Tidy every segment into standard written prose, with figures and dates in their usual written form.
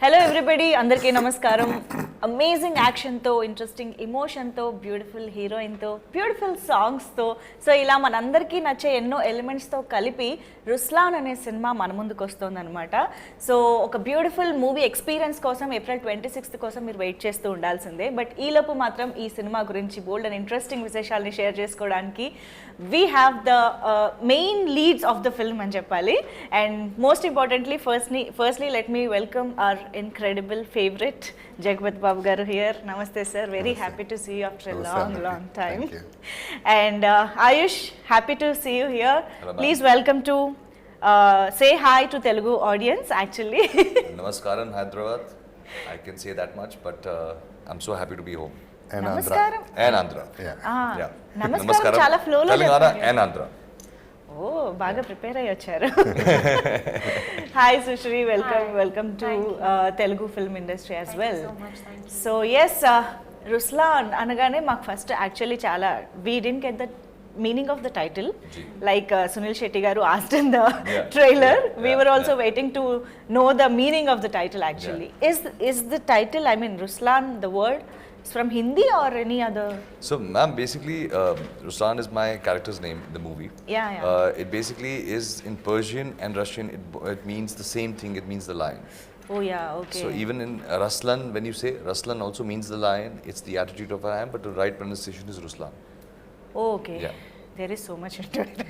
Hello everybody, అందరికీ నమస్కారం. Amazing యాక్షన్తో, ఇంట్రెస్టింగ్ ఎమోషన్తో, బ్యూటిఫుల్ హీరోయిన్తో, బ్యూటిఫుల్ సాంగ్స్తో, సో ఇలా మనందరికీ నచ్చే ఎన్నో ఎలిమెంట్స్తో కలిపి రుస్లాన్ అనే సినిమా మన ముందుకు వస్తుందన్నమాట. సో ఒక బ్యూటిఫుల్ మూవీ ఎక్స్పీరియన్స్ కోసం April 26th కోసం మీరు వెయిట్ చేస్తూ ఉండాల్సిందే. బట్ ఈలోపు మాత్రం ఈ సినిమా గురించి బోల్డ్ అండ్ ఇంట్రెస్టింగ్ విశేషాలని షేర్ చేసుకోవడానికి we have the main leads of the film అని చెప్పాలి. And most importantly firstly let me welcome our incredible favorite Jagapathi Babu garu here. Namaste sir, very happy to see you after a long time. Thank you. And Aayush, happy to see you here. Hello, please welcome to say hi to Telugu audience actually. Namaskaram Hyderabad, I can say that much, but I'm so happy to be home. And Namaskaram. And Andhra. Yeah. Namaskaram చాలా flow లో Telangana and Andhra. ఓ బాగా prepare అయ్యి వచ్చారు. Hi Sushree, welcome to Telugu film industry as well. So yes, Ruslaan అనగానే మాకు first actually చాలా we didn't get the meaning of the title, like Sunil Shetty garu asked in the trailer. We were also waiting to know the meaning of the title actually. Is the title, I mean Ruslaan, the word it's from Hindi or any other? So ma'am, basically Ruslaan is my character's name in the movie. Yeah. It basically is in Persian and Russian, it means the same thing, it means the lion. Oh yeah, okay. So even in Ruslaan, when you say Ruslaan also means the lion, it's the attitude of a lion, but the right pronunciation is Ruslaan. Oh, okay. Yeah. There is so much into it.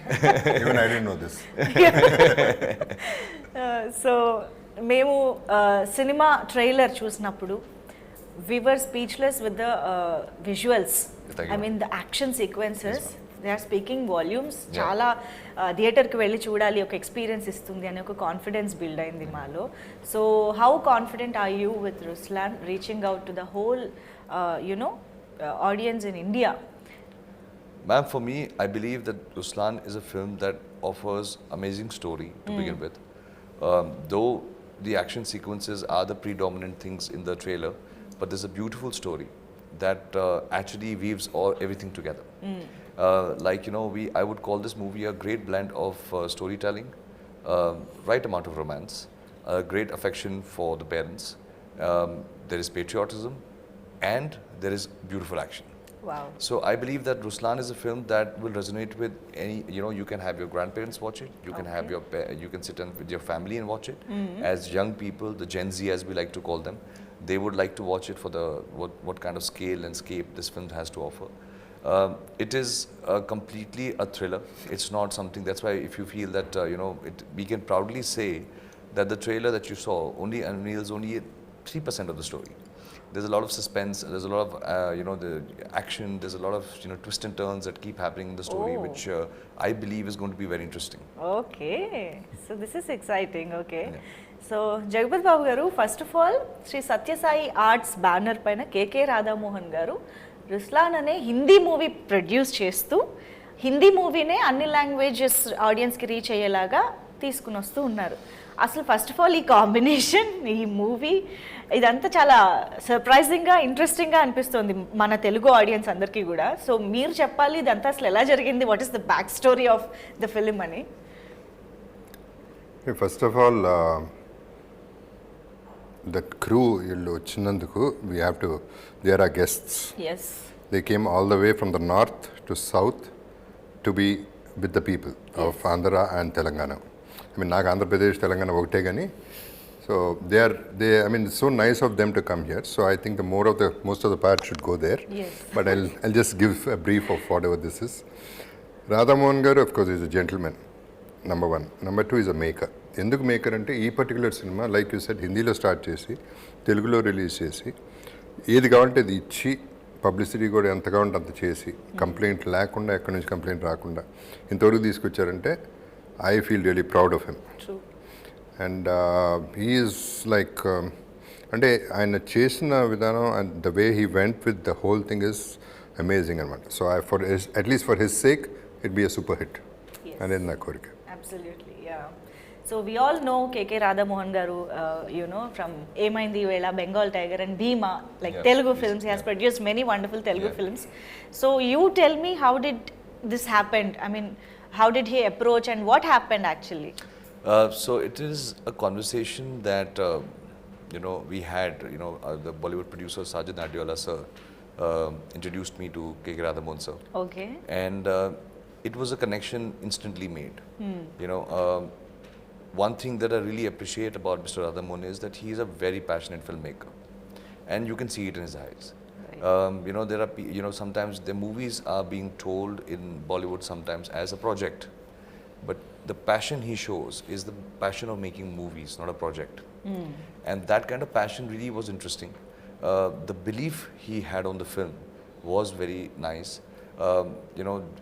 Even I didn't know this. So మేము cinema trailer చూసినప్పుడు we were speechless with the visuals. I mean the action sequences, they are speaking volumes. చాలా థియేటర్కి వెళ్ళి చూడాలి, ఒక experience ఇస్తుంది అనే ఒక కాన్ఫిడెన్స్ బిల్డ్ అయింది మాలో. So how confident are you with Ruslaan reaching out to the whole audience in India? Ma'am, for me, I believe that Ruslaan is a film that offers amazing story to begin with. Though the action sequences are the predominant things in the trailer, but there's a beautiful story that actually weaves everything together. Like, I would call this movie a great blend of storytelling, right amount of romance, great affection for the parents, there is patriotism, and there is beautiful action. Wow. So I believe that Ruslaan is a film that will resonate with any, you can have your grandparents watch it, you can have you can sit with your family and watch it. As young people, the Gen Z as we like to call them, they would like to watch it for the what kind of scale and scape this film has to offer. It is completely a thriller. It's not something, that's why if you feel that we can proudly say that the trailer that you saw only unveils only 3% of the story. There's a lot of suspense, there's a lot of the action, there's a lot of twists and turns that keep happening in the story, which I believe is going to be very interesting. Okay, so this is exciting. Okay. So Jagapathi Babu garu, first of all Sri Sathya Sai arts banner పైన KK Radha Mohan గారు Ruslaan అనే Hindi movie produce చేస్తూ హిందీ మూవీనే అన్ని languages ఆడియన్స్కి reach అయ్యేలాగా తీసుకుని వస్తూ ఉన్నారు. అసలు ఫస్ట్ ఆఫ్ ఆల్ ఈ కాంబినేషన్, ఈ మూవీ, ఇదంతా చాలా సర్ప్రైజింగ్గా, ఇంట్రెస్టింగ్గా అనిపిస్తుంది మన తెలుగు ఆడియన్స్ అందరికీ కూడా. సో మీరు చెప్పాలి ఇదంతా అసలు ఎలా జరిగింది, what is the back story of the film అని. First of all the crew illu vachinanduku, we have to, they are our guests. Yes. They came all the way from the north to south to be with the people of Andhra and Telangana. I mean, నాకు ఆంధ్రప్రదేశ్ తెలంగాణ ఒకటే కానీ, so I mean, it's so nice of them to come here. So I think most of the part should go there. Yes. But I'll just give a brief of whatever this is. Radhamohan garu, of course, is a gentleman, number one. Number two, is a maker. ఎందుకు maker అంటే ఈ particular cinema like you said హిందీలో start చేసి తెలుగులో release చేసి ఏది కావాలంటే అది ఇచ్చి పబ్లిసిటీ కూడా ఎంత కావాలంటే అంత చేసి కంప్లైంట్ లేకుండా, ఎక్కడి నుంచి కంప్లైంట్ రాకుండా ఇంతవరకు తీసుకొచ్చారంటే I feel really proud of him. And he's like అంటే ఆయన చేసిన విధానం and the way he went with the whole thing is amazing అనమాట. So at least for his sake it be a super hit అనేది నా కోరిక. Absolutely, yeah. So we all know KK Radhamohan garu, from Emaindi Vela, Bengal Tiger and Bhima, like Telugu films. He has produced many wonderful Telugu films. So you tell me, how did this happen? I mean, how did he approach and what happened actually? So it is a conversation that we had, the Bollywood producer Sajid Nadiola sir introduced me to K. Radhamon sir. Okay. And it was a connection instantly made. One thing that I really appreciate about Mr. Radhamon is that he is a very passionate filmmaker, and you can see it in his eyes. There are sometimes the movies are being told in Bollywood sometimes as a project, but the passion he shows is the passion of making movies, not a project. And that kind of passion really was interesting. The belief he had on the film was very nice.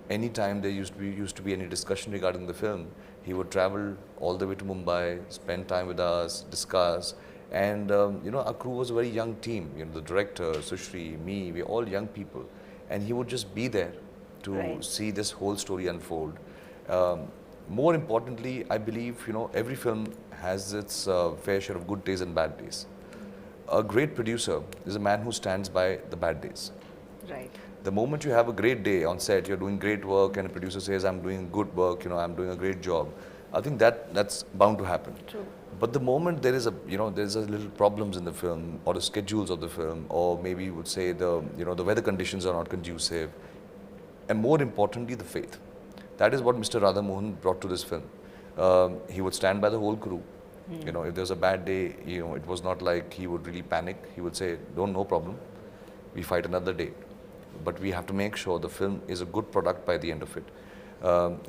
Anytime there used to be any discussion regarding the film, he would travel all the way to Mumbai, spend time with us, discuss. And our crew was a very young team. The director, Sushrii, me, we're all young people, and he would just be there to see this whole story unfold. More importantly, I believe every film has its fair share of good days and bad days. A great producer is a man who stands by the bad days. Right. The moment you have a great day on set, you're doing great work, and a producer says, I'm doing good work, I'm doing a great job, I think that's bound to happen. True. But the moment there is there's a little problems in the film, or the schedules of the film, or maybe you would say the weather conditions are not conducive, and more importantly, the faith. That is what Mr. Radhamohan brought to this film. He would stand by the whole crew. If there's a bad day, it was not like he would really panic. He would say, no problem, we fight another day. But we have to make sure the film is a good product by the end of it.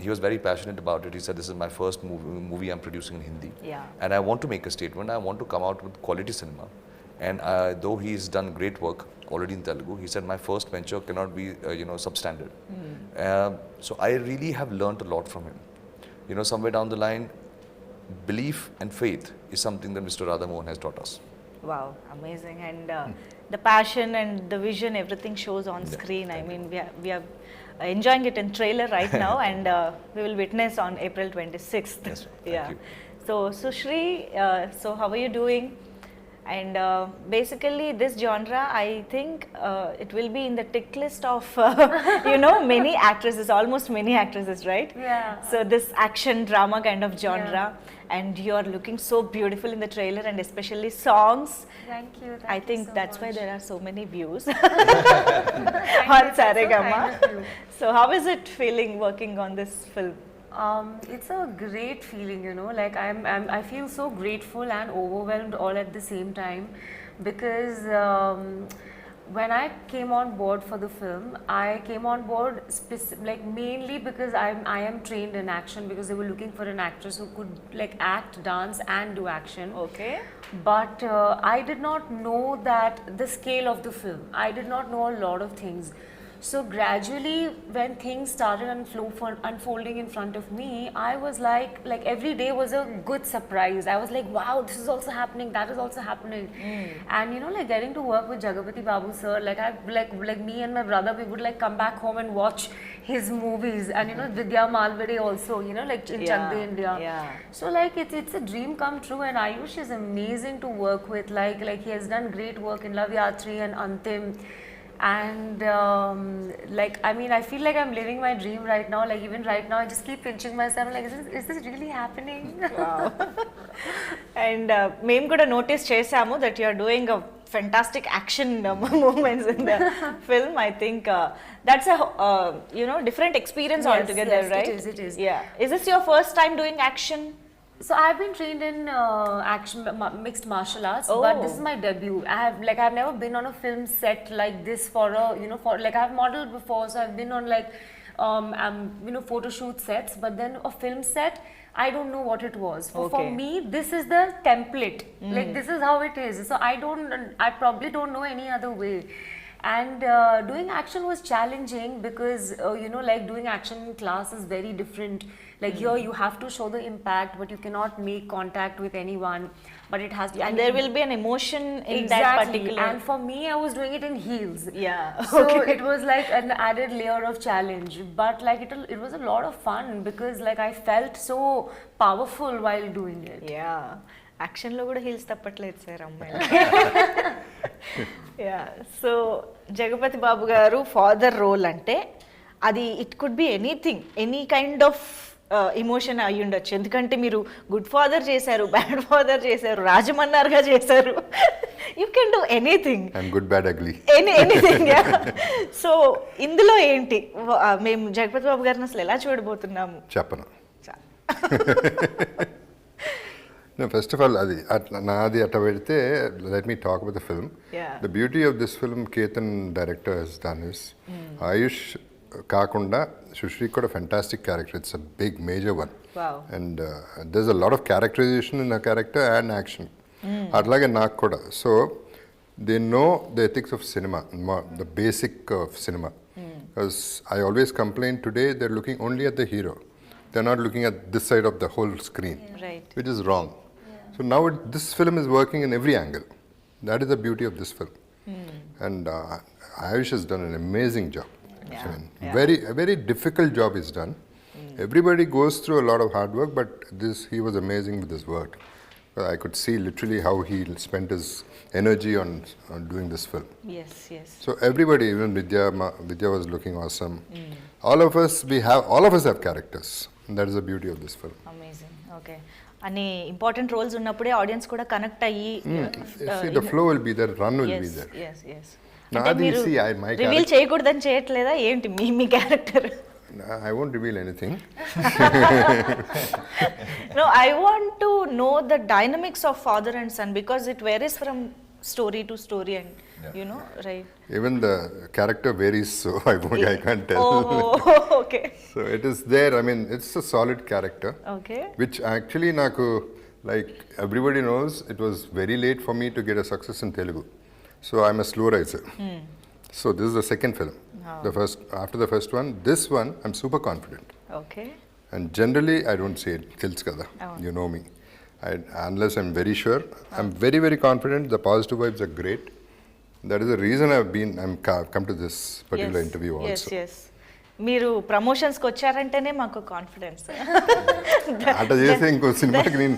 He was very passionate about it. He said, this is my first movie I'm producing in Hindi. Yeah. And I want to make a statement. I want to come out with quality cinema. And though he's done great work already in Telugu, he said, my first venture cannot be, substandard. So I really have learnt a lot from him. Somewhere down the line, belief and faith is something that Mr. Radhamohan has taught us. Wow, amazing. And the passion and the vision, everything shows on screen. I mean, we are enjoying it in trailer right now, and we will witness on April 26th. Yes, thank you. So Sushrii, so how are you doing? And basically this genre, I think it will be in the tick list of many actresses, almost many actresses, right? Yeah. So this action drama kind of genre, and you are looking so beautiful in the trailer, and especially songs. Thank you. I think so that's much. why there are so many views Thank on you, that's so Saregama. kind of you. So how is it feeling working on this film? It's a great feeling, like I feel so grateful and overwhelmed all at the same time, because when I came on board for the film, I came on board mainly because I am trained in action, because they were looking for an actress who could act, dance and do action. Okay. But I did not know that the scale of the film. I did not know a lot of things. So gradually, when things started unfolding in front of me, I was like every day was a good surprise. I was like, wow, this is also happening, that is also happening. And getting to work with Jagapathi Babu sir, me and my brother, we would come back home and watch his movies, and Vidya Malvade also, in Chak De India. Yeah. So it's a dream come true, and Aayush is amazing to work with. He has done great work in Love Yatri and Antim. And I feel like I'm living my dream right now. Even right now, I just keep pinching myself. I'm like, is this really happening? Wow. And మేము కూడా notice చేసాము that you are doing a fantastic action movements in the film. I think that's a different experience altogether, yes, right? It is. Yeah. Is this your first time doing action? So I've been trained in action mixed martial arts, but this is my debut. I've never been on a film set like this for I've modeled before, so I've been on photo shoot sets, but then a film set, I don't know what it was. For me, this is the template. This is how it is. So I probably don't know any other way. And doing action was challenging because doing action in class is very different. Here you have to show the impact, but you cannot make contact with anyone. But it has to, and there will be an emotion in exactly. that particular. And for me, I was doing it in heels. Yeah. So it was an added layer of challenge. But it was a lot of fun because I felt so powerful while doing it. Yeah. Action lo kuda heels tappatలేదు sir అమ్మాయి. Yeah. So Jagapathi Babu garu father role ante adi it could be anything, any kind of emotion అయ్యి ఉండొచ్చు, ఎందుకంటే మీరు good father చేశారు, bad father చేశారు, రాజమన్నార్గా చేశారు. You can do anything and good bad ugly anything. So ఇందులో ఏంటి మేము జగపతి బాబు గారిని అసలు ఎలా చూడబోతున్నాము? చెప్పను. ఫస్ట్ ఆఫ్ ఆల్ అది అట్లా నాది అట్లా పెడితే let me talk about the film. The beauty of this film Ketan director he's done is Aayush కాకుండా సుశ్రీ కూడా fantastic character. It's a big major one and there is a lot of characterisation in a character and action. అట్లాగే నాకు కూడా. So they know the ethics of cinema, the basic of cinema. Because I always complain today they're looking only at the hero. They're not looking at this side of the whole screen, right? Which is wrong. So now this film is working in every angle. That is the beauty of this film. And Aayush has done an amazing job. Yeah. I mean, a very difficult job is done. Everybody goes through a lot of hard work, but he was amazing with his work. I could see literally how he spent his energy on doing this film. Yes. So everybody, even Vidya was looking awesome. All of us have characters. And that is the beauty of this film. Amazing. Okay. అన్ని important roles ఉన్నప్పుడే audience కూడా connect అయ్యి See, the flow will be there, run will be there. yes. Naadi, see, my reveal character. చేయకూడదని చేయట్లేదా ఏంటి మీ character? I won't reveal anything. No, I want to know the dynamics of father and son because it varies from story to story and you know, right? Even the character varies, so I can't tell. Oh, okay. So it is there. I mean, it's a solid character. Okay. Which actually, naku, like everybody knows, it was very late for me to get a success in Telugu. So I'm a slow riser. So this is the second film. After the first one, this one, I'm super confident. Okay. And generally, I don't say it, tells kada. You know me. Unless I'm very sure. I'm very, very confident. The positive vibes are great. That is the reason I'm come to this particular interview also. Yes. మీరు ప్రమోషన్స్కి వచ్చారంటేనే మాకు confidence. అట్లా చేస్తే ఇంకో సినిమాకి నేను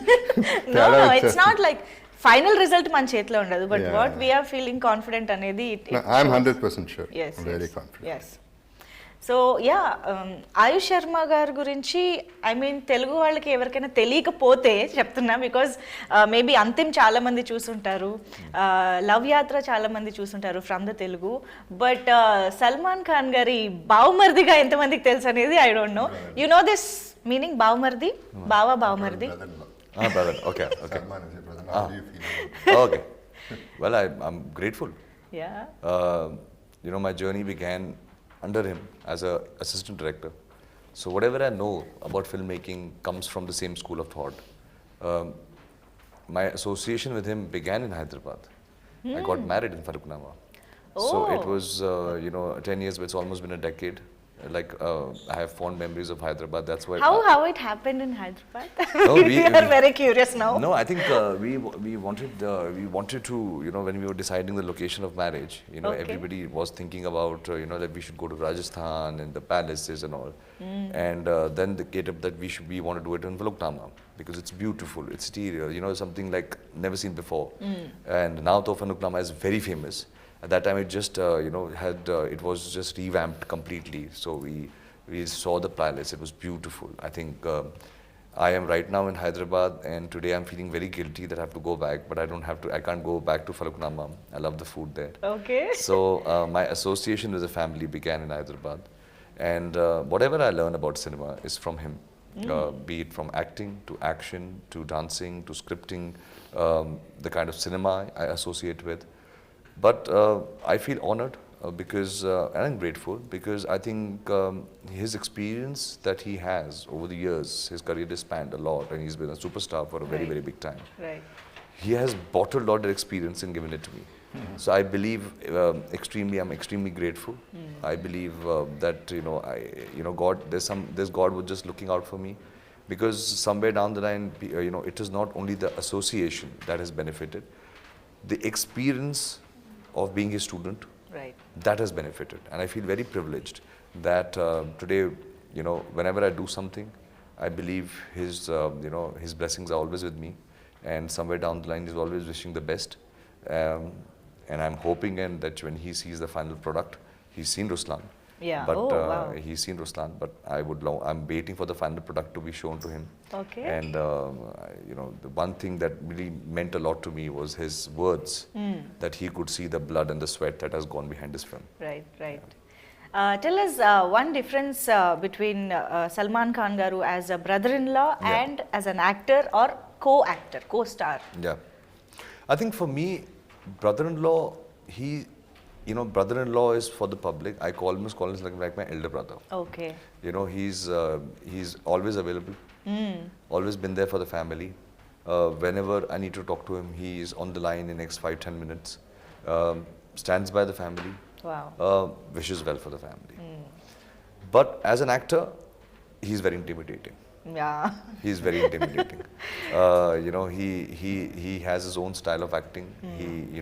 it's not like final result మన చేతిలో ఉండదు, but what we are feeling confident అనేది I'm 100% sure. Very confident. So Aayush Sharma garu గురించి ఐ మీన్ తెలుగు వాళ్ళకి ఎవరికైనా తెలియకపోతే చెప్తున్నా, బికాజ్ మేబీ అంతిమ్ చాలా మంది చూసుంటారు, లవ్ యాత్ర చాలా మంది చూసుంటారు from the Telugu, but Salman Khan garu బావమర్దిగా ఎంతమందికి తెలుసు అనేది I don't know. You know this meaning బావమర్ది? బావమర్ది. Brother. Okay. Salman is your brother. How do you feel? Okay. Well, I'm grateful. Yeah. My journey began under him as a assistant director. So whatever I know about filmmaking comes from the same school of thought. My association with him began in Hyderabad. I got married in Faruknama. So it was, 10 years, but it's almost been a decade. Like I have fond memories of Hyderabad. That's why. How it happened in Hyderabad? No, we are very curious now. No, I think we wanted to, when we were deciding the location of marriage, Okay. everybody was thinking about that we should go to Rajasthan and the palaces and all. And then they get up that we want to do it in Faluknama because it's beautiful, it's stereo, something like never seen before. And now Faluknama is very famous. At that time, it just it was just revamped completely. So we saw the palace. It was beautiful. I think I am right now in Hyderabad, and today I'm feeling very guilty that I have to go back, but I don't have to. I can't go back to Faluknama. I love the food there. Okay. So my association with the family began in Hyderabad, and whatever I learn about cinema is from him. Be it from acting to action to dancing to scripting, the kind of cinema I associate with. But I feel honored because, and I'm grateful because I think his experience that he has over the years, his career has spanned a lot, and he's been a superstar for a very, very big time. Right. He has bottled all that experience and given it to me. So I believe I'm extremely grateful. I believe that God, there's God was just looking out for me, because somewhere down the line, it is not only the association that has benefited, the experience of being his student, Right. that has benefited. And I feel very privileged that today, whenever I do something, I believe his blessings are always with me, and somewhere down the line he's always wishing the best. And I'm hoping that when he sees the final product, he's seen Ruslaan, Yeah. But Oh, wow. he's seen Ruslan, but I'm waiting for the final product to be shown to him. Okay. And the one thing that really meant a lot to me was his words, that he could see the blood and the sweat that has gone behind this film. Right, right. Tell us one difference between Salman Khan garu as a brother-in-law and as an actor or co-actor, co-star. Yeah. I think for me, brother-in-law, brother-in-law is for the public. I call him like my elder brother. Okay. He's always available, always been there for the family. Whenever I need to talk to him, he is on the line in the next 5-10 minutes, stands by the family, Wow. wishes well for the family. But as an actor, he's very intimidating. Yeah. He's very intimidating. He has his own style of acting. He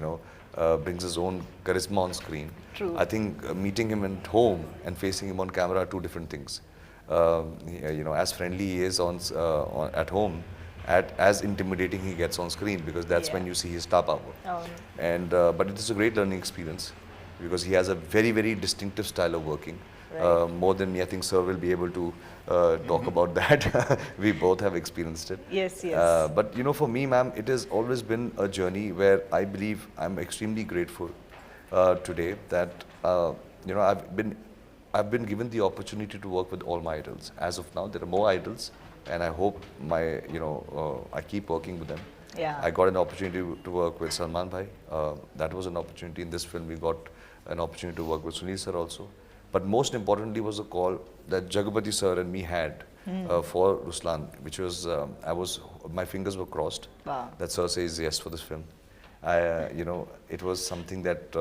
brings his own charisma on screen. True. I think meeting him at home and facing him on camera are two different things. As friendly he is at home, as intimidating he gets on screen, because that's when you see his star power. Oh. And but it is a great learning experience, because he has a very, very distinctive style of working. More than me, I think Sir will be able to talk about that. We both have experienced it. Yes, yes. But for me, ma'am, it has always been a journey where I believe I'm extremely grateful today that I've been given the opportunity to work with all my idols. As of now, there are more idols, and I hope I keep working with them. Yeah. I got an opportunity to work with Salman Bhai. That was an opportunity. In this film, we got an opportunity to work with Sunil Sir also. But most importantly was a call that Jagapathi Sir and me had for Ruslan, which was, my fingers were crossed. Wow. That Sir says yes for this film. It was something that,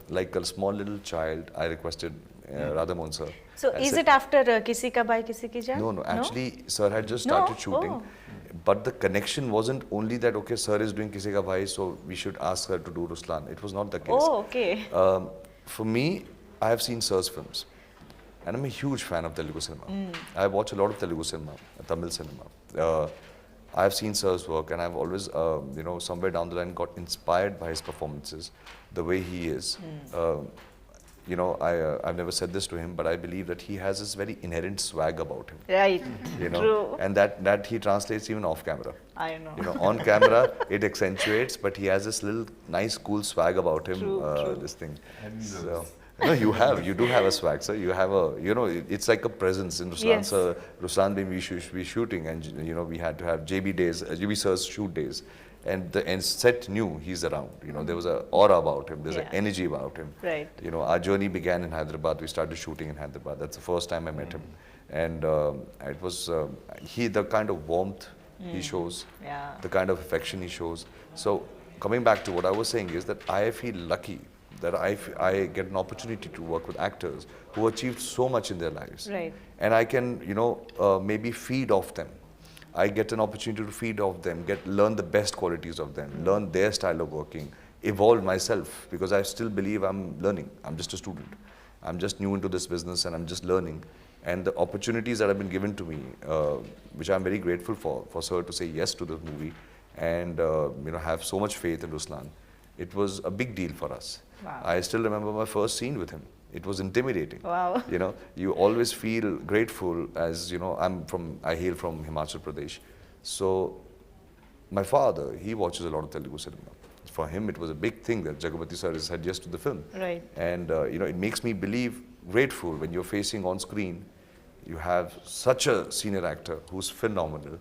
like a small little child, I requested Radha Mohan Sir. So is it after Kisi Ka Bhai Kisi Ki Jaan? No, actually, Sir had just started shooting. Oh. But the connection wasn't only that, okay, Sir is doing Kisi Ka Bhai, so we should ask her to do Ruslan. It was not the case. Oh, okay. For me, I have seen Sir's films, and I'm a huge fan of Telugu cinema. I watch a lot of Telugu cinema, Tamil cinema. I have seen Sir's work, and I've always, somewhere down the line got inspired by his performances, the way he is. I've never said this to him, but I believe that he has this very inherent swag about him. Right. True. And that he translates even off camera. I know. On camera it accentuates, but he has this little nice, cool swag about him. True. This thing. So, no, you do have a swag, sir. You have it's like a presence in Ruslan. Yes. Sir, Ruslan being we shooting, and we had to have JB days, JB Sir's shoot days, and set knew he's around. There was an aura about him. There's an energy about him. Right. Our journey began in Hyderabad. We started shooting in Hyderabad. That's the first time I met him, and it was the kind of warmth he shows, the kind of affection he shows. So coming back to what I was saying is that I feel lucky that I get an opportunity to work with actors who achieved so much in their lives. Right. And I can, maybe feed off them. I get an opportunity to feed off them, learn the best qualities of them, learn their style of working, evolve myself, because I still believe I'm learning. I'm just a student. I'm just new into this business, and I'm just learning. And the opportunities that have been given to me, which I'm very grateful for Sir to say yes to this movie and have so much faith in Ruslan. It was a big deal for us. Wow. I still remember my first scene with him. It was intimidating. Wow. You always feel grateful, as I hail from Himachal Pradesh. So my father, he watches a lot of Telugu cinema. For him, it was a big thing that Jagapathi Sir said yes to the film. Right. And it makes me grateful when you're facing on screen. You have such a senior actor who's phenomenal,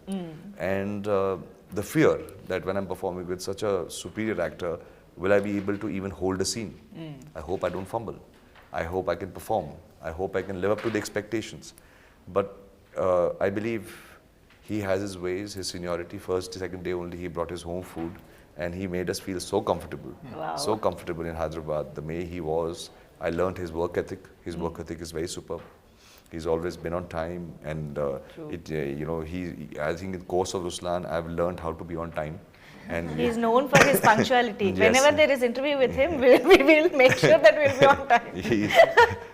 and the fear that when I'm performing with such a superior actor, will I be able to even hold a scene? I hope I don't fumble. I hope I can perform. I hope I can live up to the expectations. But I believe he has his ways, his seniority. First, second day only, he brought his home food, and he made us feel so comfortable. Wow. So comfortable in Hyderabad. The way he was, I learned his work ethic. His work ethic is very superb. He's always been on time, and I think in the course of Ruslan, I've learned how to be on time. And He's known for his punctuality. Yes. Whenever there is interview with him, we will make sure that we'll be on time.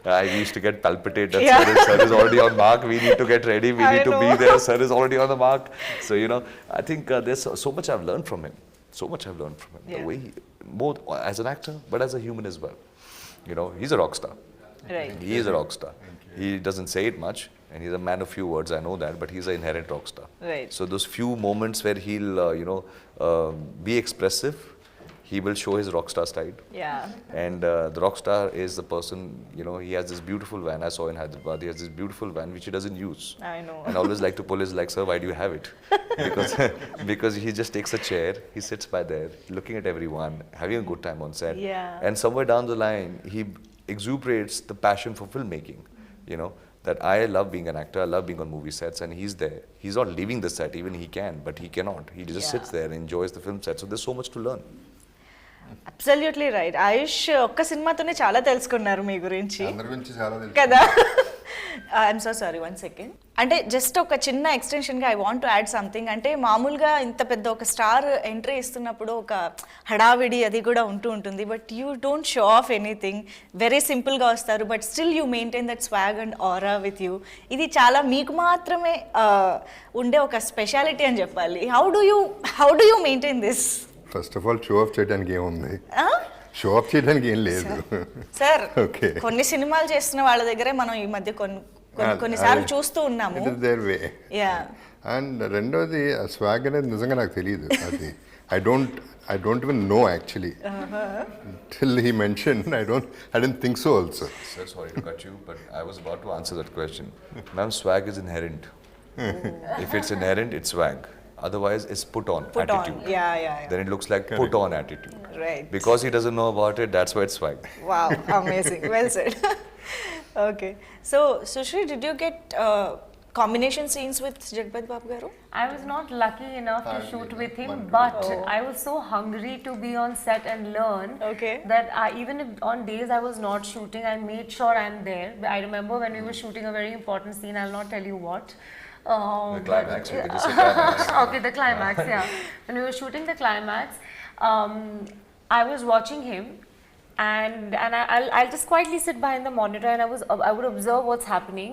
I used to get palpitated. Sir is already on mark. We need to get ready. We need to be there. Sir is already on the mark. So I think there's so much I've learned from him. So much I've learned from him. Yeah. The way both as an actor, but as a human as well. He's a rock star. Right. He is a rock star. He doesn't say it much, and he's a man of few words. I know that, but he's an inherent rock star. Right. So those few moments where he'll, be expressive, he will show his rock star side. Yeah. And the rock star is the person, he has this beautiful van. I saw in Hyderabad, he has this beautiful van which he doesn't use. I know. And always like to pull his leg, sir, why do you have it? Because he just takes a chair, he sits by there, looking at everyone, having a good time on set. Yeah. And somewhere down the line, he exuberates the passion for filmmaking, that I love being an actor, I love being on movie sets, and he's there. He's not leaving the set, even he can, but he cannot. He just sits there and enjoys the film set. So there's so much to learn. Absolutely right. Aayush ఒక్క సినిమాతోనే చాలా తెలుసుకున్నారు మీ గురించి అందరి గురించి చాలా తెలుసు. కదా. I'm so sorry, 1 second. అంటే జస్ట్ ఒక చిన్న ఎక్స్టెన్షన్గా I want to add something. అంటే మామూలుగా ఇంత పెద్ద ఒక స్టార్ ఎంట్రీ ఇస్తున్నప్పుడు ఒక హడావిడి అది కూడా ఉంటుంది. But you don't show off anything, very సింపుల్గా వస్తారు. But still you maintain that swag and aura with you. ఇది చాలా మీకు మాత్రమే ఉండే ఒక స్పెషాలిటీ అని చెప్పాలి. How do you maintain this? First of all show off చేయడానికి ఏముంది, షో ఆఫ్ చేయడానికి ఏం లేదు సార్. ఓకే, కొన్ని సినిమాలు చేస్తున్న వాళ్ళ దగ్గరే మనం ఈ మధ్య కొన్నిసార్లు చూస్తూ ఉన్నాము. It is there way. Yeah. And రెండోది స్వాగ్ అనేది నిజంగా నాకు తెలియదు. అది I don't even know actually till he mentioned. I didn't think so also. Sir, sorry to cut you, but I was about to answer that question. Ma'am, swag is inherent. If it's inherent, it's swag. Otherwise, it's put on attitude. Yeah. Then it looks like put on attitude. Right. Because he doesn't know about it, that's why it's swag. Wow, amazing. Well said. Okay. So, Sushrii, did you get combination scenes with Jagapathi Babu garu? I was not lucky enough to shoot with him, but I was so hungry to be on set and learn Okay. that even if on days I was not shooting, I made sure I'm there. I remember when we were shooting a very important scene, I'll not tell you what. The climax, you can just say climax. Okay, the climax, yeah. When we were shooting the climax, I was watching him, and I'll just quietly sit behind the monitor, and I would observe what's happening.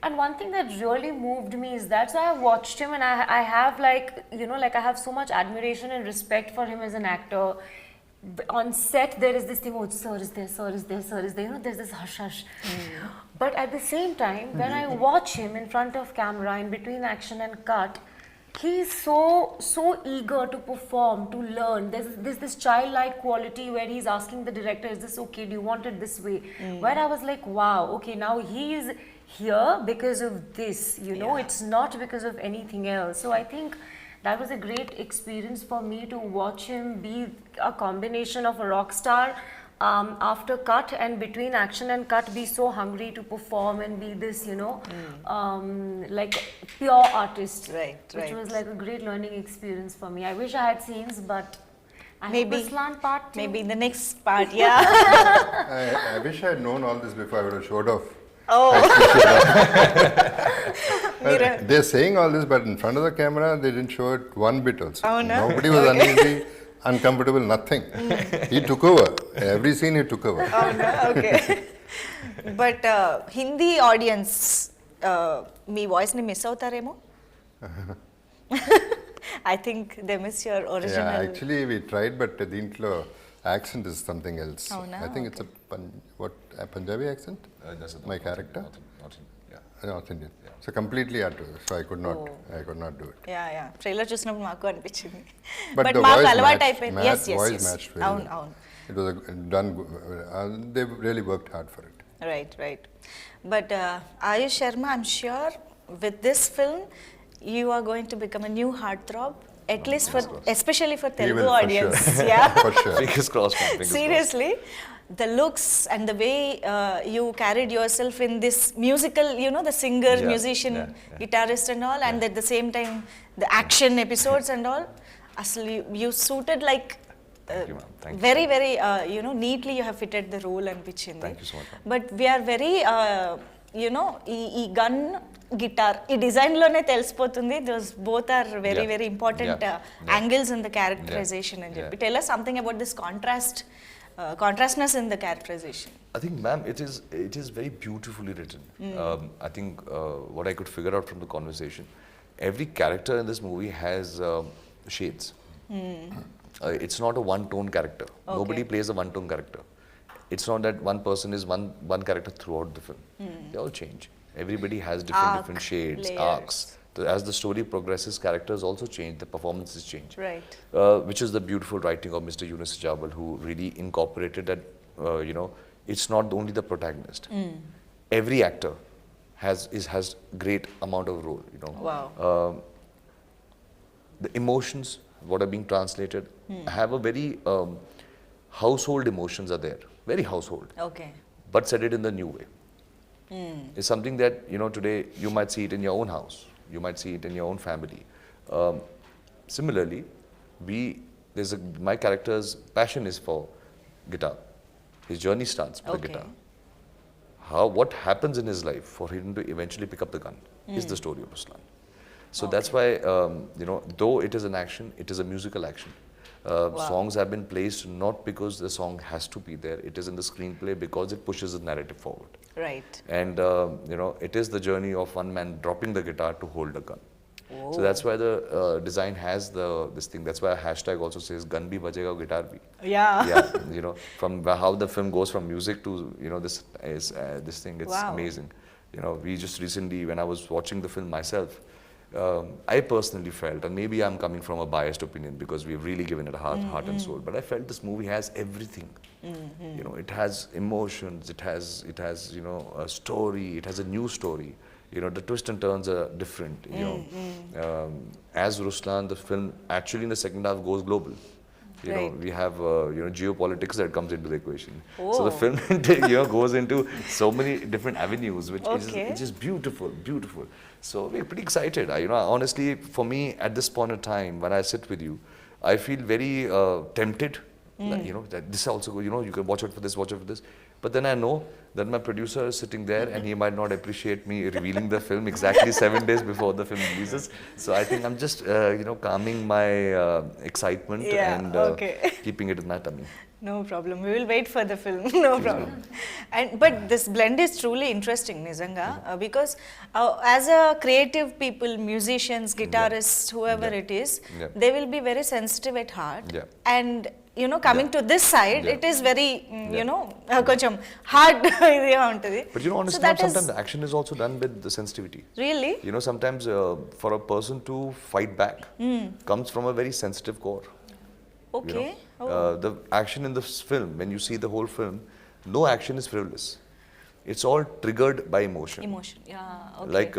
And one thing that really moved me is that, so I watched him, and I have I have so much admiration and respect for him as an actor. On set, there is this thing, oh, sir is there, sir is there, sir is there. There's this hush hush. But at the same time, when I watch him in front of camera, in between action and cut, he's so eager to perform, to learn. There's this childlike quality where he's asking the director, is this okay? Do you want it this way? Where I was like, wow, okay, now he's here because of this, it's not because of anything else. So I think that was a great experience for me to watch him be a combination of a rock star, after cut and between action and cut, be so hungry to perform and be this, like pure artist. Which was like a great learning experience for me. I wish I had scenes, but I Maybe hope Ruslaan part 2. Maybe in the next part, yeah. I wish I had known all this before I would have showed off. Oh. They're saying all this, but in front of the camera, they didn't show it one bit also. Oh, no? Nobody was uneasy, uncomfortable, nothing. He took over. Every scene he took over. Oh, no? Okay. But Hindi audience, మీ వాయిస్ని miss అవుతారేమో? I think they miss your original. Yeah, actually we tried, but దీంట్లో accent is something else. Oh, no? I think it's a Punjabi accent? My character? North Indian. Yeah. So completely had to. So I could not do it. Yeah. Trailer చూసినప్పుడు మాకు అనిపించింది. But but the మాకు voice అలవాటు matched. అయిపోయింది. Voice matched very అవును well. అవును. It was done. They really worked hard for it. Right. But Aayush Sharma, I'm sure with this film, you are going to become a new heartthrob, at least especially for Telugu will, for audience. sure. Yeah. For sure. Fingers crossed, man. Fingers Seriously, the looks and the way you carried yourself in this musical, the singer, musician, guitarist and all, and at the same time, the action episodes and all, actually you suited like Thank you, ma'am. Thank you. very, very, neatly you have fitted the role and pitching. Thank you so much, ma'am. But we are very, ఈ gun guitar ఈ design లోనే తెలిసిపోతుంది. Those both are very very important angles in the characterization అని చెప్పి. Tell us something about this contrastness in the characterization. I think, ma'am, it is very beautifully written. I think what I could figure out from the conversation, every character in this movie has shades. It's not a one-tone character. Okay. Nobody plays a one-tone character. It's not that one person is one character throughout the film. They all change. Everybody has different shades, layers. arcs. As the story progresses, characters also change, the performances change. Right. Which is the beautiful writing of Mr. Yunus Jabal, who really incorporated that, it's not only the protagonist. Every actor has great amount of role, Wow. The emotions, what are being translated, have a very household emotions are there, very household, Okay. but said it in the new way. It's something that, today you might see it in your own house, you might see it in your own family. Similarly, my character's passion is for guitar. His journey starts with the Okay. guitar. What happens in his life for him to eventually pick up the gun is the story of Ruslaan. So that's why, though it is an action, it is a musical action. Songs have been placed not because the song has to be there, it is in the screenplay because it pushes the narrative forward. Right. And, it is the journey of one man dropping the guitar to hold a gun. So that's why the design has this thing. That's why a hashtag also says gun bhi bajega, guitar bhi. Yeah. Yeah, from how the film goes from music to this thing. It's Wow. amazing. We just recently, when I was watching the film myself, I personally felt, and maybe I'm coming from a biased opinion because we've really given it a heart and soul, but I felt this movie has everything. It has emotions, it has a story, it has a new story. The twists and turns are different. As Ruslaan, the film actually in the second half goes global. Right. We have geopolitics that comes into the equation. Oh. So the film goes into so many different avenues, which is beautiful, beautiful. So we're pretty excited. Honestly, for me, at this point in time, when I sit with you, I feel very tempted. That this also, you can watch out for this, watch out for this. But then I know that my producer is sitting there and he might not appreciate me revealing the film exactly 7 days before the film releases. So I think I'm just, calming my excitement and keeping it in my tummy. No problem. We will wait for the film. No problem. But this blend is truly interesting, Nizanga, because as a creative people, musicians, guitarists, whoever it is, they will be very sensitive at heart. Yeah. And coming to this side, it is very, koncham hard. But honestly, that sometimes is the action is also done with the sensitivity. really Sometimes for a person to fight back comes from a very sensitive core. okay. The action in this film, when you see the whole film, no action is frivolous. It's all triggered by emotion. Emotion, yeah. Okay. Like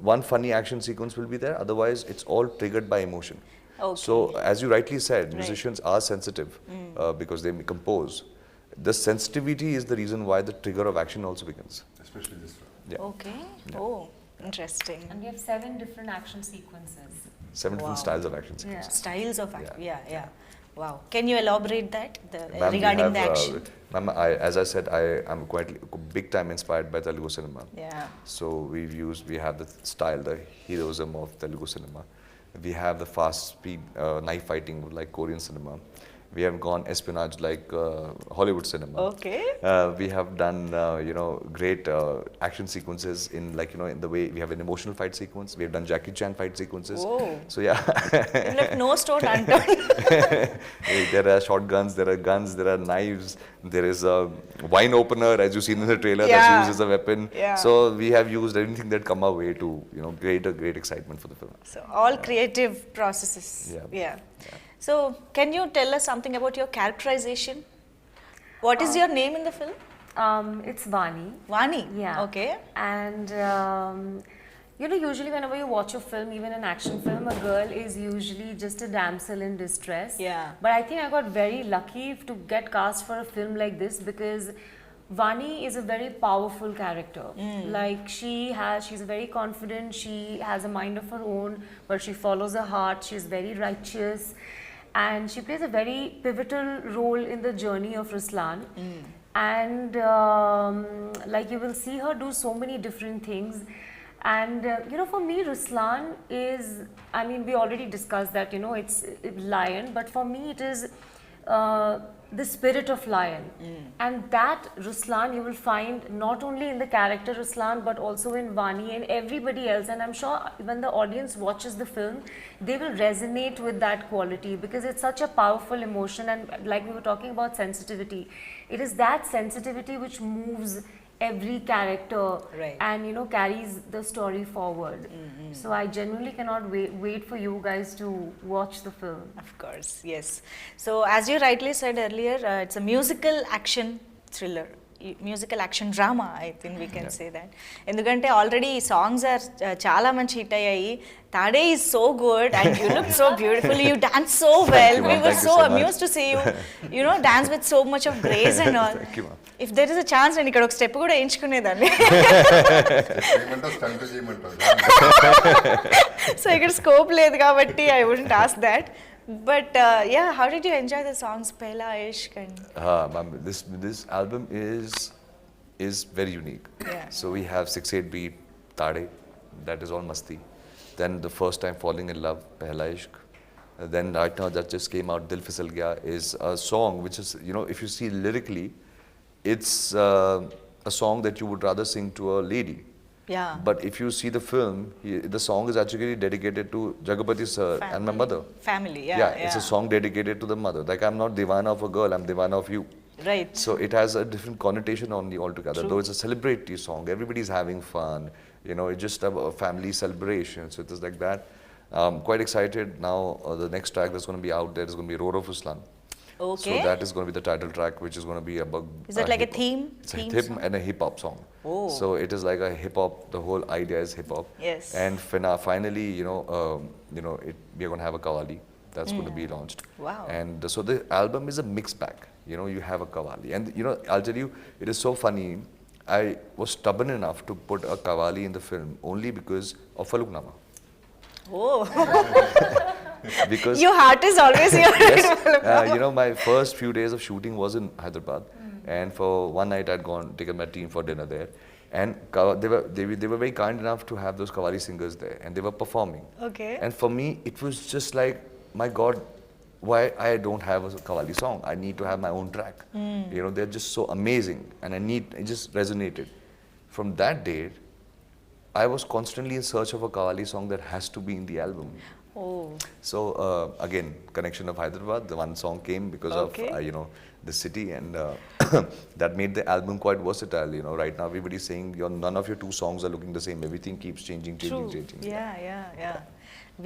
one funny action sequence will be there, otherwise it's all triggered by emotion. Okay. So as you rightly said, musicians are sensitive because they compose. The sensitivity is the reason why the trigger of action also begins. Especially this one. Yeah. Okay. Oh, interesting. And we have 7 different action sequences. 7 different styles of action sequences. Yeah. Styles of action. Yeah. Wow. Can you elaborate that Ma'am, we regarding have, the action? Ma'am, as I said, I am quite big time inspired by Telugu cinema. Yeah. So we have the style, the heroism of Telugu cinema. We have the fast speed knife fighting like Korean cinema. We have gone espionage like Hollywood cinema. Okay. We have done great action sequences in in the way we have an emotional fight sequence. We have done Jackie Chan fight sequences. Oh. So yeah. You left no stone unturned. There are shotguns, there are guns, there are knives, there is a wine opener as you seen in the trailer that's used as a weapon. Yeah. So we have used everything that come our way to create a great excitement for the film. So all creative processes. Yeah. So can you tell us something about your characterization? What is your name in the film? It's Vani. Vani. Yeah. Okay. And usually whenever you watch a film, even an action film, a girl is usually just a damsel in distress. Yeah. But I think I got very lucky to get cast for a film like this because Vani is a very powerful character. Like she's very confident, she has a mind of her own, but she follows her heart, she's very righteous. And she plays a very pivotal role in the journey of Ruslaan. And like you will see her do so many different things. And for me, Ruslaan is, we already discussed that, it's lion, but for me it is the spirit of lion. And that Ruslan you will find not only in the character Ruslan but also in Vani and everybody else, and I'm sure when the audience watches the film they will resonate with that quality because it's such a powerful emotion. And like we were talking about sensitivity, it is that sensitivity which moves every character Right. and carries the story forward. So I genuinely cannot wait for you guys to watch the film. Of course, yes. So as you rightly said earlier, it's a musical action thriller, musical action drama, I think we can say that. ఎందుకంటే already ఈ songs are చాలా మంచి hit అయ్యాయి. Tade is so good and you look so beautiful. You dance so well. you, We ma'am. were Thank you so so much. amused to see you know, dance with so much of grace and all. Thank you, ma'am. If there is a chance నేను ఇక్కడ ఒక step కూడా వేయించుకునేదాన్ని. చేయమంటావు stunt చేయమంటావు so ఇక్కడ scope లేదు కాబట్టి I wouldn't ask that. But yeah, how did you enjoy the songs Pehla Ishq and Ma'am, this album is very unique. Yeah. So we have 6/8 beat Tade, that is all masti. Then the first time falling in love, Pehla Ishq. Then right now that just came out, Dil Fisal Gaya, is a song which is, if you see lyrically, it's a song that you would rather sing to a lady. yeah. But if you see the film, the song is actually dedicated to Jagapathi sir and my mother. Family, It's a song dedicated to the mother. Like, I'm not Divana of a girl, I'm Divana of you. Right. So it has a different connotation on the altogether. True. Though it's a celebratory song, everybody's having fun. It's just a family celebration. So it is like that. Quite excited now. The next track that's going to be out there is going to be Roro Ruslaan. Okay. So that is going to be the title track, which is going to be about. Is it like a hip-hop. theme? It's Theme a hip song? and a hip hop song. Oh. So it is like a hip hop. The whole idea is hip hop. Yes. And finally, we are going to have a Qawwali that's going to be launched. Wow. And so the album is a mixed bag. You have a Qawwali, and I'll tell you, it is so funny. I was stubborn enough to put a Qawwali in the film only because of Faluknama. Oh. Because Your heart is always here. yes, my first few days of shooting was in Hyderabad, and for one night I'd taken my team for dinner there, and they were very kind enough to have those Qawwali singers there, and they were performing. Okay. And for me, it was just like, my God, why I don't have a Qawwali song? I need to have my own track. They're just so amazing, and it just resonated. From that day, I was constantly in search of a Qawwali song that has to be in the album. Oh. So again, connection of Hyderabad, the one song came because Okay. of the city, and that made the album quite versatile. Right now everybody's saying none of your two songs are looking the same. Everything keeps changing. Yeah.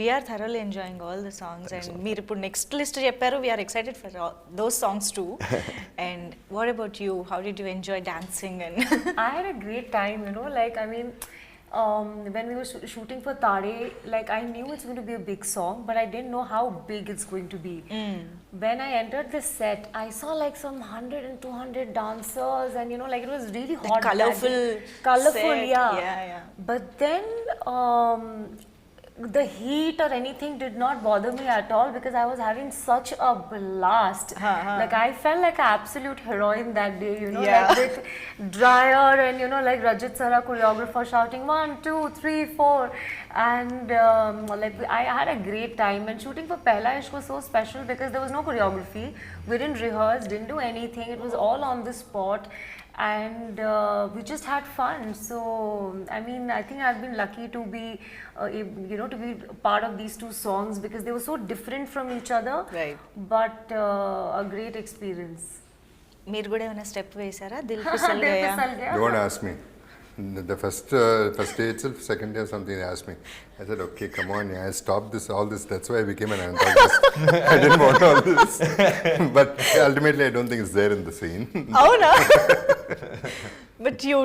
We are thoroughly enjoying all the songs, and మీరు ఇప్పుడు next list చెప్పారు. We are excited for those songs too. And what about you? How did you enjoy dancing? And I had a great time, when we were shooting for Tade, like I knew it's going to be a big song, but I didn't know how big it's going to be. When I entered the set, I saw like some 100 and 200 dancers, and like it was really hot. that colourful day. Colorful, set. yeah. Yeah. But then the heat or anything did not bother me at all because I was having such a blast. Like I felt like an absolute heroine that day, Yeah. like with dryer and like Rajat Sara choreographer shouting 1, 2, 3, 4, and like I had a great time. And shooting for Pehla Ishq was so special because there was no choreography. We didn't rehearse, didn't do anything. It was all on the spot. And we just had fun. So I think I've been lucky to be to be part of these two songs because they were so different from each other. Right. But a great experience. మీరు కూడా ఏమైనా step వేసారా? Dil ఫిసల్ Dil Gaya. Fisal Gaya. Don't ask me. The first day itself, second day or something, they asked me. I said, okay, come on, I stopped all this. That's why I became an antagonist. I didn't want all this. But ultimately, I don't think it's there in the scene. అవునా? But you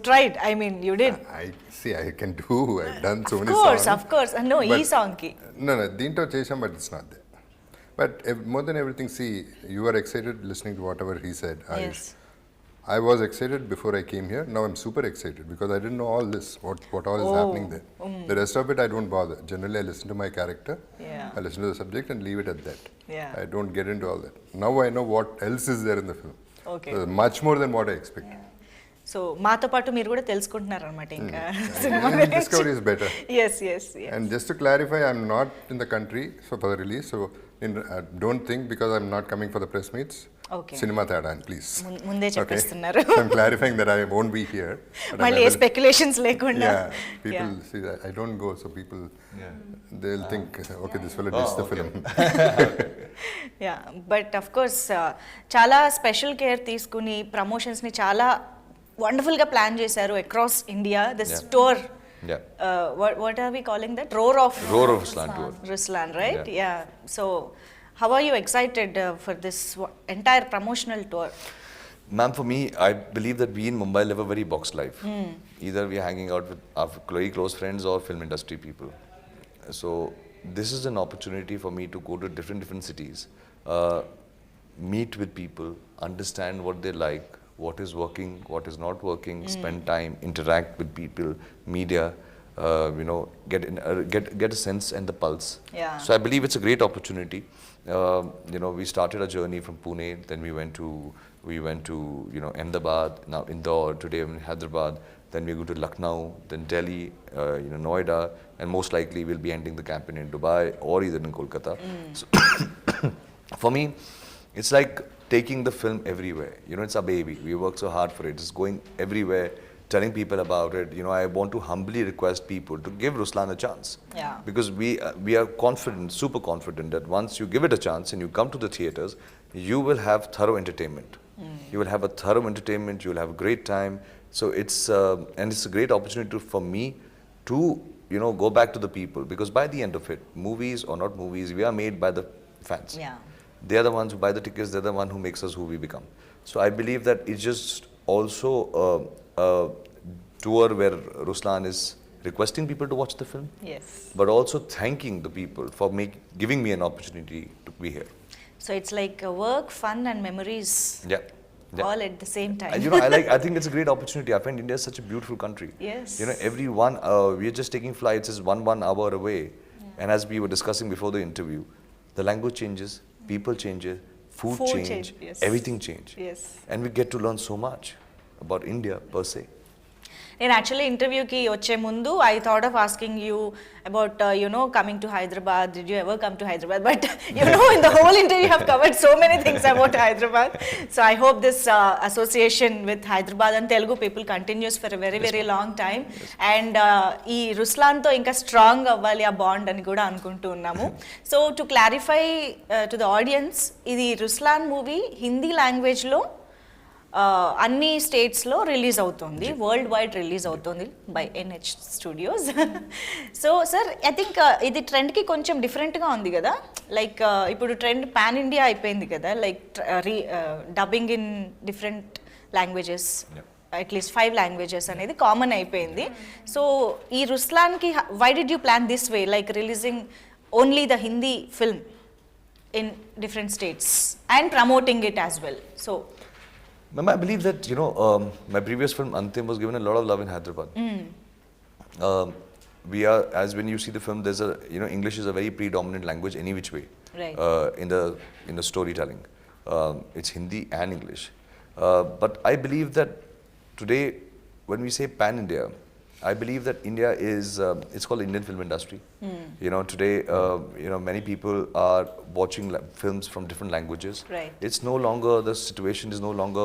tried. I mean, you did. I can do. I've done so many songs. Of course. No, ఈ But- song కి. No, దీంట్లో చేసాం, but it's not there. But more than everything, see, you were excited listening to whatever he said, Aayush. Yes. I was excited before I came here. Now I'm super excited because I didn't know all this, what all is happening there. The rest of it, I don't bother. Generally, I listen to my character, Yeah. I listen to the subject and leave it at that. Yeah. I don't get into all that. Now I know what else is there in the film. Okay. So much more than what I expected. So మాతో పాటు మీరు కూడా తెలుసుకుంటున్నారు అనమాట ఇంకా cinema Discovery is better. Yes yes And just to clarify, I'm not in the country so for the release. So don't think because I'm not coming for the press meets. Okay. Cinema tada, please. ముందే చెప్పేస్తున్నారు. So I'm clarifying that I won't be here. but మళ్ళీ ఏ speculations లేకుండా. Yeah, people see that I don't go, so people they'll think, okay, this fellow did the film. Yeah but of course చాలా special care తీసుకుని ప్రమోషన్స్ని చాలా వండర్ఫుల్గా plan చేశారు across India this tour. Yeah. What are we calling that? Roar of Ruslaan tour. Ruslaan, right? Yeah. So, how are you excited for this entire promotional tour? Ma'am, for me, I believe that we in Mumbai live a very boxed life. Either we are hanging out with our very close friends or film industry people. So, this is an opportunity for me to go to different cities, meet with people, understand what they like, what is working, what is not working, spend time, interact with people, media, get a sense and the pulse. Yeah. So I believe it's a great opportunity. We started a journey from Pune, then we went to Ahmedabad, now Indore, today in Hyderabad, then we go to Lucknow, then Delhi, Noida, and most likely we'll be ending the campaign in Dubai or either in Kolkata. So for me, it's like taking the film everywhere. It's a baby. We work so hard for it. It's going everywhere, telling people about it. I want to humbly request people to give Ruslaan a chance. Yeah. Because we are confident, super confident that once you give it a chance and you come to the theaters, you will have thorough entertainment. You will have a thorough entertainment. You will have a great time. So it's a great opportunity for me to go back to the people, because by the end of it, movies or not movies, we are made by the fans. Yeah. They are the ones who buy the tickets. They're the one who makes us who we become. So I believe that it's just also a tour where Ruslaan is requesting people to watch the film, Yes. but also thanking the people for giving me an opportunity to be here. So it's like work, fun, and memories Yeah. all at the same time. I think it's a great opportunity. I find India is such a beautiful country. Yes. Everyone, we are just taking flights is one hour away. And as we were discussing before the interview, the language changes, people changes, food change, yes. everything change. Yes. And we get to learn so much about India per se. నేను actually ఇంటర్వ్యూకి వచ్చే ముందు I thought of asking you about coming to Hyderabad. Did you ever come to Hyderabad? But in the whole interview have covered so many things about Hyderabad. So I hope this association with Hyderabad and Telugu people continuous for a very very long time. And ఈ రుస్లాన్తో ఇంకా strong అవ్వాలి ఆ bond అని కూడా అనుకుంటూ ఉన్నాము. So to clarify to the audience, ఇది Ruslaan movie Hindi లాంగ్వేజ్లో అన్ని స్టేట్స్లో రిలీజ్ అవుతుంది, వరల్డ్ వైడ్ రిలీజ్ అవుతుంది by NH studios. So sir, I think ఇది ట్రెండ్కి కొంచెం డిఫరెంట్గా ఉంది కదా. లైక్ ఇప్పుడు ట్రెండ్ పాన్ ఇండియా అయిపోయింది కదా, like dubbing in different languages, at least 5 languages అనేది కామన్ అయిపోయింది. సో ఈ రుస్లాన్కి why did you plan this way, like releasing only the Hindi film in different states and promoting it as well? So Ma'am, I believe that, my previous film, Antim, was given a lot of love in Hyderabad. We are, as when you see the film, there's English is a very predominant language any which way. Right. In the storytelling. It's Hindi and English. But I believe that today, when we say pan-India, I believe that India is, it's called Indian film industry. Today, many people are watching films from different languages. Right. It's no longer, the situation is no longer,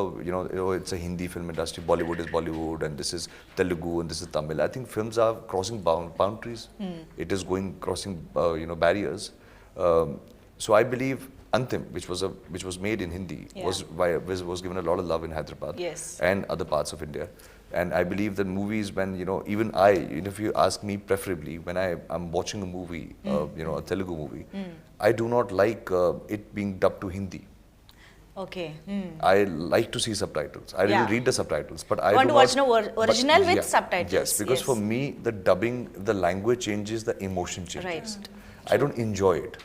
it's a Hindi film industry, Bollywood is Bollywood, and this is Telugu, and this is Tamil. I think films are crossing boundaries. It is crossing, barriers. So I believe Antim, which was made in Hindi, was given a lot of love in Hyderabad. Yes. And other parts of India. And I believe that movies, when, even if you ask me preferably, when I'm watching a movie, a Telugu movie, I do not like it being dubbed to Hindi. Okay. I like to see subtitles. I really read the subtitles, but I want do to watch not, original with subtitles. Yes, because for me, the dubbing, the language changes, the emotion changes. Right. I don't enjoy it.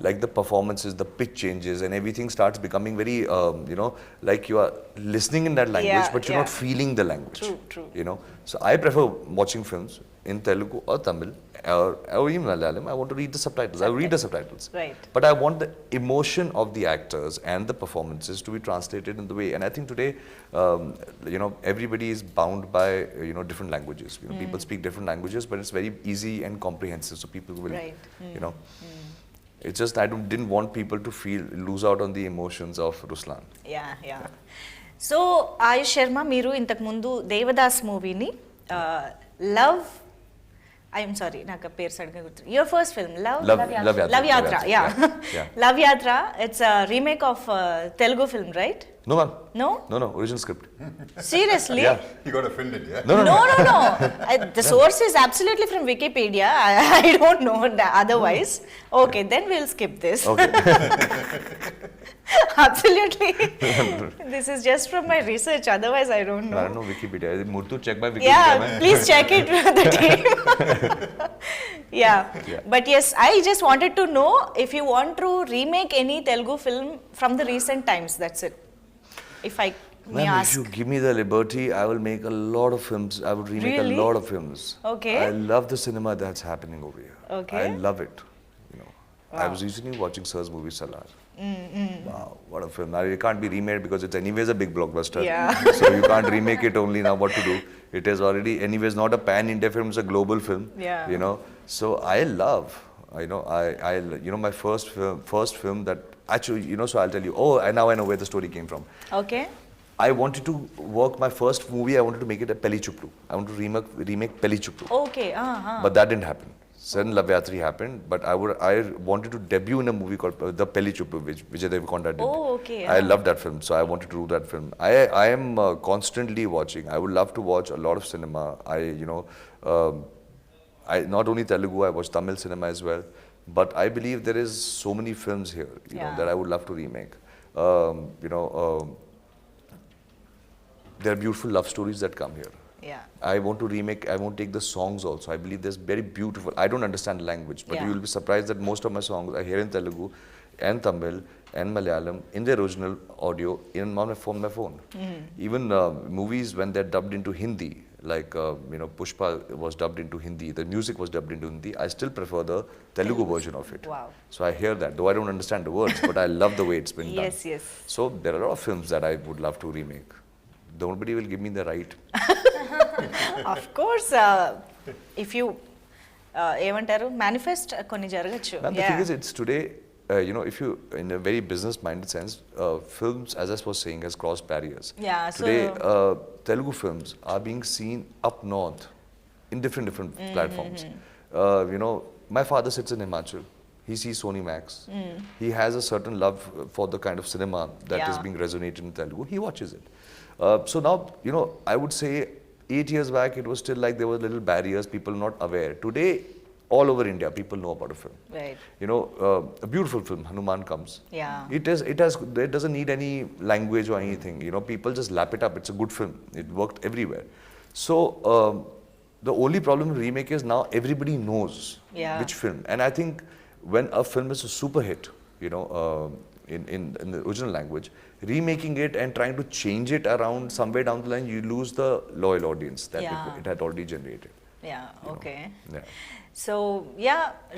Like the performances, the pitch changes, and everything starts becoming very, like you are listening in that language, but you're not feeling the language. True. So I prefer watching films in Telugu or Tamil or even Malayalam, I want to read the subtitles. I read the subtitles. Right. But I want the emotion of the actors and the performances to be translated in the way. And I think today, everybody is bound by, different languages. People speak different languages, but it's very easy and comprehensive. So people will, it's just didn't want people to lose out on the emotions of Ruslaan. Yeah. So, Aayush Sharma, మీరు ఇంతకు ముందు దేవదాస్ మూవీని I'm sorry, నాకు పేరు సడన్గా గుర్తు. Your first film, Love Yatra. Yeah. Love Yatra. It's a remake of Telugu film, right? No, ma'am. No? No, original script. Seriously? Yeah. You got offended, yeah? No. The source is absolutely from Wikipedia. I don't know otherwise. Okay, then we'll skip this. Okay. Absolutely. This is just from my research. Otherwise, I don't know. I don't know Wikipedia. Murthu, check by Wikipedia. Yeah, please check it with the team. Yeah. But yes, I just wanted to know if you want to remake any Telugu film from the recent times. That's it. If I may Ma'am, ask. if you give me the liberty, I will make a lot of films. I would remake Really? a lot of films. Okay. I love the cinema that's happening over here. Okay. I love it. I was recently watching Sir's movie Salar. Wow, what a film. Now it can't be remade because it's anyways a big blockbuster. Yeah. So you can't remake it only now. What to do? It is already anyways not a pan-India film. It's a global film. Yeah. So I love. My first film that actually, so I'll tell you. Oh, now I know where the story came from. Okay. I wanted to work my first movie. I wanted to make it a Pelli Chuplu. I want to remake Pelli Chuplu. Okay. But that didn't happen. Then Love Yatra happened, but I wanted to debut in a movie called The Pelli Chuplu, which Vijay Deverakonda did. Oh, okay. I love that film, so I wanted to do that film. I am constantly watching. I would love to watch a lot of cinema. I not only Telugu, I watch Tamil cinema as well. But I believe there is so many films here, that I would love to remake. There are beautiful love stories that come here. Yeah. I want to remake, I want to take the songs also. I believe there's very beautiful, I don't understand the language, but you will be surprised that most of my songs are here in Telugu and Tamil and Malayalam in their original audio from my phone. Even movies when they're dubbed into Hindi, like Pushpa was dubbed into Hindi, the music was dubbed into Hindi, I still prefer the Telugu version of it. Wow. So I hear that, though I don't understand the words, but I love the way it's been done. Yes. So there are a lot of films that I would love to remake. Nobody will give me the right. Of course, if you ఏమంటారు manifest కొన్ని జరగచ్చు. And the thing is, it's today, if you, in a very business-minded sense, films, as I was saying, has crossed barriers. Yeah, today, Telugu films are being seen up north in different platforms. My father sits in Himachal. He sees Sony Max. He has a certain love for the kind of cinema that is being resonated in Telugu. He watches it. So now, I would say 8 years back, it was still like there were little barriers, people not aware. Today, all over India, people know about a film. Right. A beautiful film, Hanuman comes. Yeah. It doesn't need any language or anything. People just lap it up. It's a good film. It worked everywhere. So, the only problem with remake is now everybody knows which film. And I think when a film is a super hit, in the original language, remaking it and trying to change it around somewhere down the line, you lose the loyal audience that it had already generated. Yeah, okay. Yeah. So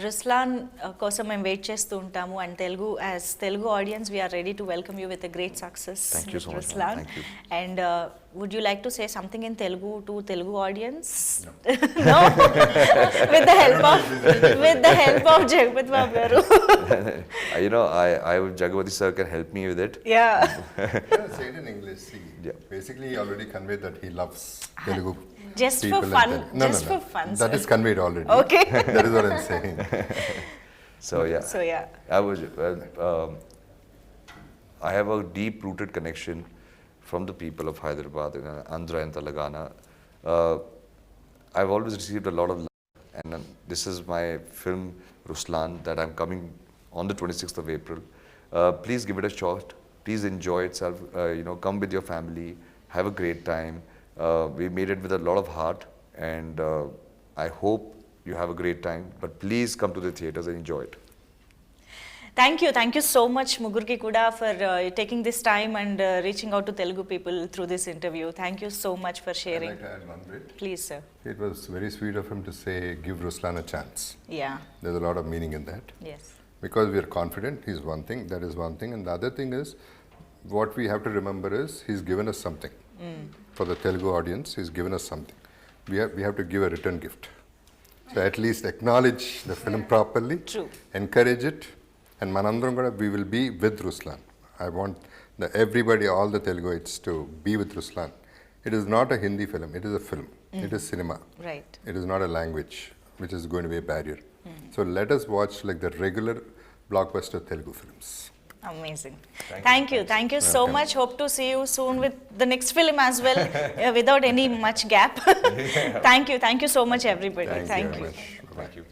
Ruslaan కోసం మేము wait చేస్తూ ఉంటాము and as Telugu audience we are ready to welcome you with a great success Ruslaan and would you like to say something in Telugu to Telugu audience with the help of Jagapathi Babu garu Jagapathi sir can help me with it. Say it in English. Basically he already conveyed that he loves Telugu. Just for fun. No. For fun. That is conveyed already. Okay. That is what I'm saying. So I have a deep-rooted connection from the people of Hyderabad, Andhra and Telangana. I've always received a lot of love, and this is my film Ruslaan that I'm coming on the 26th of April. Please give it a shot. Please enjoy itself. Come with your family. Have a great time. We made it with a lot of heart, and I hope you have a great time. But please come to the theaters and enjoy it. Thank you so much ముగ్గురికి కూడా for taking this time and reaching out to Telugu people through this interview. Thank you so much for I'd sharing. like to add one bit. Please sir. It was very sweet of him to say, give Ruslan a chance. Yeah. There's a lot of meaning in that. Yes. Because we are confident, he's one thing, that is one thing. And the other thing is, what we have to remember is, he's given us something. For the Telugu audience, he's given us something. We have to give a return gift. So at least acknowledge the film properly, True. encourage it, and manandram kuda we will be with Ruslan. I want everybody, all the Teluguites to be with Ruslan. It is not a Hindi film, it is a film. It is cinema. Right. It is not a language which is going to be a barrier. So let us watch like the regular blockbuster Telugu films. Amazing. Thank you so much. Hope to see you soon with the next film as well, without any much gap. Thank you so much everybody. Thank you Thank very you. much. Bye-bye. Thank you.